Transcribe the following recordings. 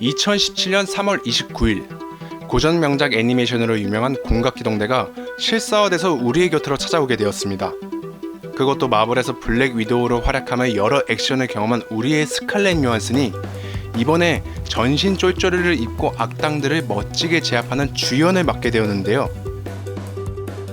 2017년 3월 29일 고전 명작 애니메이션으로 유명한 공각기동대가 실사화돼서 우리의 곁으로 찾아오게 되었습니다. 그것도 마블에서 블랙 위도우로 활약하며 여러 액션을 경험한 우리의 스칼렛 요한슨이 이번에 전신 쫄쫄이를 입고 악당들을 멋지게 제압하는 주연을 맡게 되었는데요.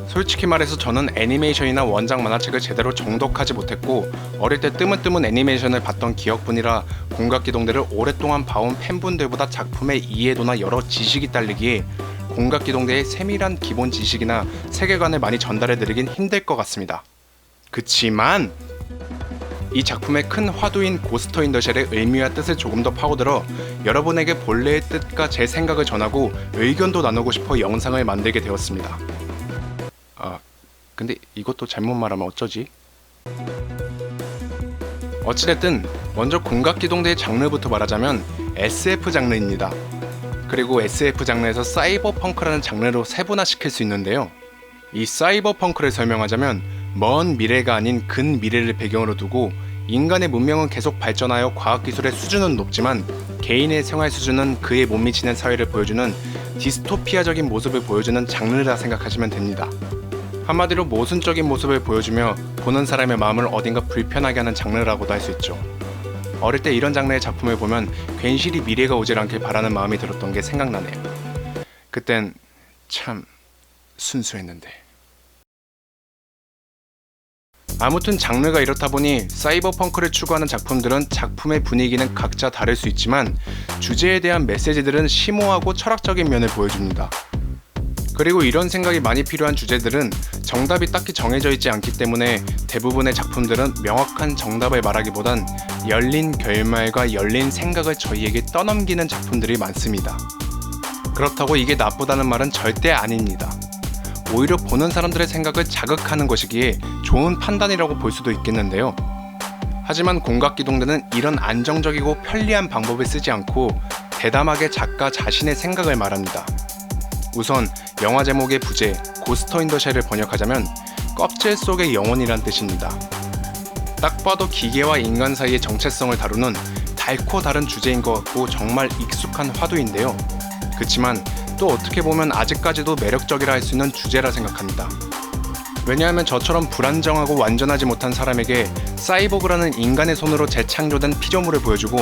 솔직히 말해서 저는 애니메이션이나 원작 만화책을 제대로 정독하지 못했고 어릴 때 뜨문뜨문 애니메이션을 봤던 기억뿐이라 공각기동대를 오랫동안 봐온 팬분들보다 작품의 이해도나 여러 지식이 딸리기에 공각기동대의 세밀한 기본 지식이나 세계관을 많이 전달해드리긴 힘들 것 같습니다. 그치만 이 작품의 큰 화두인 고스트 인 더 쉘의 의미와 뜻을 조금 더 파고들어 여러분에게 본래의 뜻과 제 생각을 전하고 의견도 나누고 싶어 영상을 만들게 되었습니다. 근데 이것도 잘못 말하면 어쩌지? 어찌됐든 먼저 공각기동대의 장르부터 말하자면 SF 장르입니다. 그리고 SF 장르에서 사이버펑크라는 장르로 세분화시킬 수 있는데요. 이 사이버펑크를 설명하자면 먼 미래가 아닌 근미래를 배경으로 두고 인간의 문명은 계속 발전하여 과학기술의 수준은 높지만 개인의 생활 수준은 그에 못 미치는 사회를 보여주는 디스토피아적인 모습을 보여주는 장르라 생각하시면 됩니다. 한마디로 모순적인 모습을 보여주며 보는 사람의 마음을 어딘가 불편하게 하는 장르라고도 할 수 있죠. 어릴 때 이런 장르의 작품을 보면 괜시리 미래가 오질 않길 바라는 마음이 들었던 게 생각나네요. 그땐 참 순수했는데. 아무튼 장르가 이렇다 보니 사이버펑크를 추구하는 작품들은 작품의 분위기는 각자 다를 수 있지만 주제에 대한 메시지들은 심오하고 철학적인 면을 보여줍니다. 그리고 이런 생각이 많이 필요한 주제들은 정답이 딱히 정해져 있지 않기 때문에 대부분의 작품들은 명확한 정답을 말하기보단 열린 결말과 열린 생각을 저희에게 떠넘기는 작품들이 많습니다. 그렇다고 이게 나쁘다는 말은 절대 아닙니다. 오히려 보는 사람들의 생각을 자극하는 것이기에 좋은 판단이라고 볼 수도 있겠는데요. 하지만 공각기동대는 이런 안정적이고 편리한 방법을 쓰지 않고 대담하게 작가 자신의 생각을 말합니다. 우선 영화 제목의 부제 고스트 인 더 쉘을 번역하자면 껍질 속의 영혼이란 뜻입니다. 딱 봐도 기계와 인간 사이의 정체성을 다루는 달코 다른 주제인 것 같고 정말 익숙한 화두인데요. 그치만 또 어떻게 보면 아직까지도 매력적이라 할 수 있는 주제라 생각합니다. 왜냐하면 저처럼 불안정하고 완전하지 못한 사람에게 사이보그라는 인간의 손으로 재창조된 피조물을 보여주고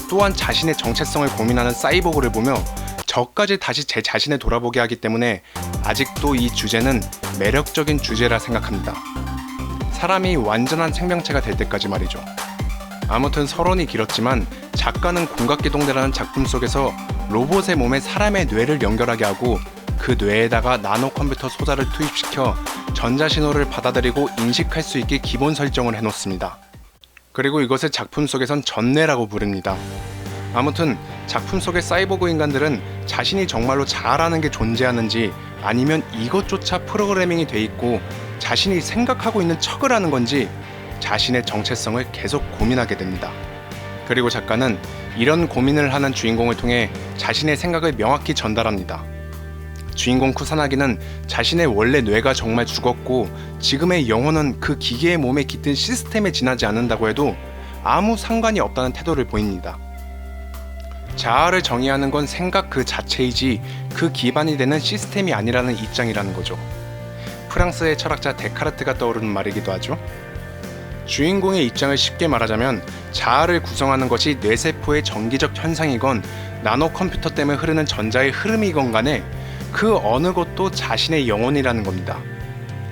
또한 자신의 정체성을 고민하는 사이보그를 보며 저까지 다시 제 자신을 돌아보게 하기 때문에 아직도 이 주제는 매력적인 주제라 생각합니다. 사람이 완전한 생명체가 될 때까지 말이죠. 아무튼 서론이 길었지만 작가는 공각기동대라는 작품 속에서 로봇의 몸에 사람의 뇌를 연결하게 하고 그 뇌에다가 나노 컴퓨터 소자를 투입시켜 전자신호를 받아들이고 인식할 수 있게 기본 설정을 해놓습니다. 그리고 이것을 작품 속에선 전뇌라고 부릅니다. 아무튼 작품 속의 사이보그 인간들은 자신이 정말로 잘하는 게 존재하는지 아니면 이것조차 프로그래밍이 돼 있고 자신이 생각하고 있는 척을 하는 건지 자신의 정체성을 계속 고민하게 됩니다. 그리고 작가는 이런 고민을 하는 주인공을 통해 자신의 생각을 명확히 전달합니다. 주인공 쿠사나기는 자신의 원래 뇌가 정말 죽었고 지금의 영혼은 그 기계의 몸에 깃든 시스템에 지나지 않는다고 해도 아무 상관이 없다는 태도를 보입니다. 자아를 정의하는 건 생각 그 자체이지 그 기반이 되는 시스템이 아니라는 입장이라는 거죠. 프랑스의 철학자 데카르트가 떠오르는 말이기도 하죠. 주인공의 입장을 쉽게 말하자면 자아를 구성하는 것이 뇌세포의 정기적 현상이건 나노 컴퓨터 때문에 흐르는 전자의 흐름이건 간에 그 어느 것도 자신의 영혼이라는 겁니다.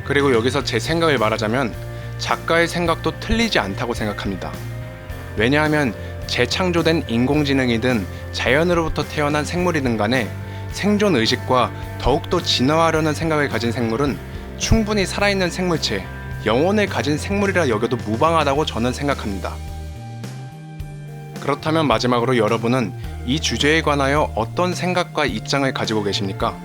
그리고 여기서 제 생각을 말하자면 작가의 생각도 틀리지 않다고 생각합니다. 왜냐하면 재창조된 인공지능이든 자연으로부터 태어난 생물이든 간에 생존 의식과 더욱더 진화하려는 생각을 가진 생물은 충분히 살아있는 생물체, 영혼을 가진 생물이라 여겨도 무방하다고 저는 생각합니다. 그렇다면 마지막으로 여러분은 이 주제에 관하여 어떤 생각과 입장을 가지고 계십니까?